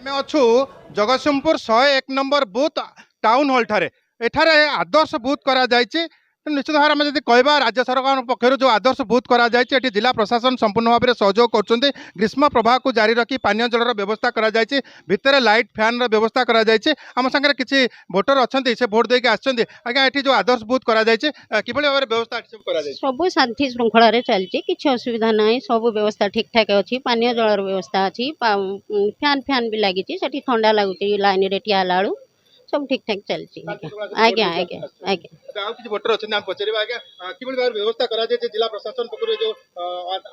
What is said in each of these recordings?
आमे अच्छु Jagatsinghpur 101 number booth town hall ठारे एठारे आदर्श बूथ करा जायछि। तो निश्चित भाव में कहवा राज्य सरकार पक्षर जो आदर्श बूथ करा जायछि जिला प्रशासन संपूर्ण भाव में सहयोग कर ग्रीष्म प्रवाह को जारी रखी पानीय जलर व्यवस्था करा जायछि। भितर लाइट फैन व्यवस्था करा जायछि। आम संगे किसी भोटर अच्छा से भोट देके आछन्ति। आज्ञा ये जो आदर्श बूथ करा जायछि किभଳି भाव व्यवस्था करा जायछि? सब शांति श्रृंखला चलती किसी असुविधा ना सब व्यवस्था ठीक ठाक अच्छी पानीय जलर व्यवस्था अच्छी फैन फैन भी लगी ठंडा लगुच लाइन रे ठिया बेलू सब ठीक ठाक चलती। आज्ञा आज्ञा आज्ञा किसी भोटर अच्छा पचार आज्ञा किभଳି भाव व्यवस्था करा जायछि जिला प्रशासन पक्षर जो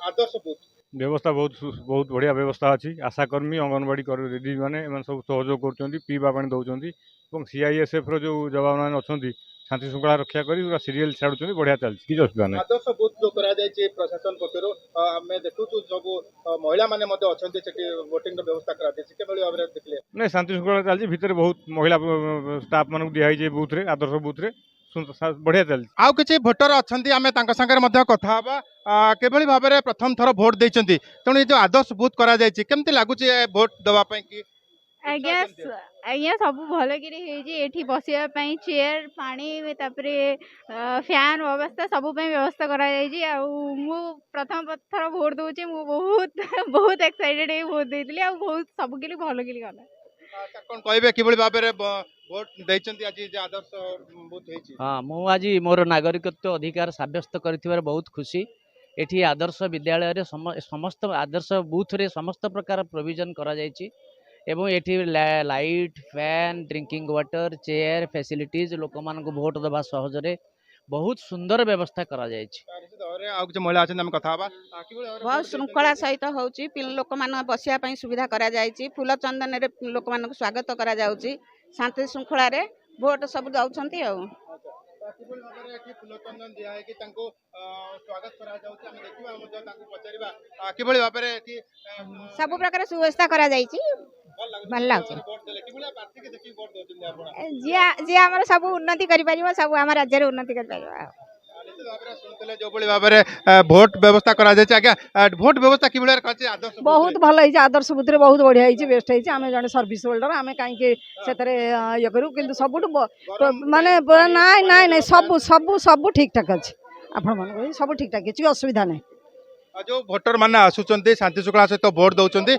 आदर्श बूथ व्यवस्था बहुत बहुत बढ़िया व्यवस्था अच्छी। आशाकर्मी अंगनवाड़ी दीदी मैंने सब सहयोग कर पीवा पानी दौरान और सीआईएसएफ रो जो जवान मैंने अच्छा शांति श्रृंखला रक्षा कर सीरियल छाड़ुं बढ़िया चलती किसी असुविधा नहीं। आदर्श बूथ जो करा जायछि प्रशासन पक्षर आम देखु सब महिला माने मध्य अच्छे वोटिंग व्यवस्था करा जायछि किभଳି भाव देखले नहीं शांति श्रृंखला चलती भितर बहुत महिला स्टाफ मानक दिखाई बूथ रे आदर्श बूथ रे बढ़िया चलती। आउ किछि भोटर अच्छन्ति आमे तांका संगे मध्य कथा हबा केभଳି भाव में प्रथम थर भोट देइछन्ति तेणु जो आदर्श बूथ करा जायछि केमति लागुछि भोट दवा पई कि आज्ञा आज्ञा सब भल कि बसवा चेयर पानी तापरे फैन व्यवस्था सब व्यवस्था करा मु प्रथम थर भोट दूची मु बहुत बहुत एक्साइटेड भोट देती बहुत सब भल कि गला कौन कहबे किभଳି भाव में भोट देइछन्ति आज जे आदर्श बूथ हेछि? हाँ मु आज मोर नागरिकत्व अधिकार साब्यस्त कर बहुत खुशी। एठी आदर्श विद्यालय रे समस्त आदर्श बूथ रे समस्त प्रकार प्रोविजन करा जायछि एवं एठी light fan drinking water chair facilities लोक मान को भोट दबा सहज रे बहुत सुंदर व्यवस्था करा जायछि। महिला अच्छे कथा बहुत श्रृंखला सहित होची लोक मान बसिया पई सुविधा करा जायछि। फूल चंदन रे लोक मान को स्वागत करा जाउची शांति श्रृंखला रे भोट सब जाउछंती आ सब प्रकार सुव्यवस्था करा जायछि भल लागछ। जी हमर सब उन्नति करि परिबो सब हमर राज्य रे उन्नति करि परिबो जो भाव में भोट व्यवस्था करा जायछि। आज्ञा भोट व्यवस्था किभଳି करछि आदर्श बहुत भल है आदर्श बुथ बहुत बढ़िया है बेस्ट है आम जन सर्विस होल्डर आम कहीं से ये करूँ कि सब माने नाई नाई नाई सब सब सब ठीक ठाक अच्छे आप सब ठीक ठाक किसी असुविधा नहीं। जो भोटर मैंने आसुच्च शांति श्रृंखला सहित भोट दौरान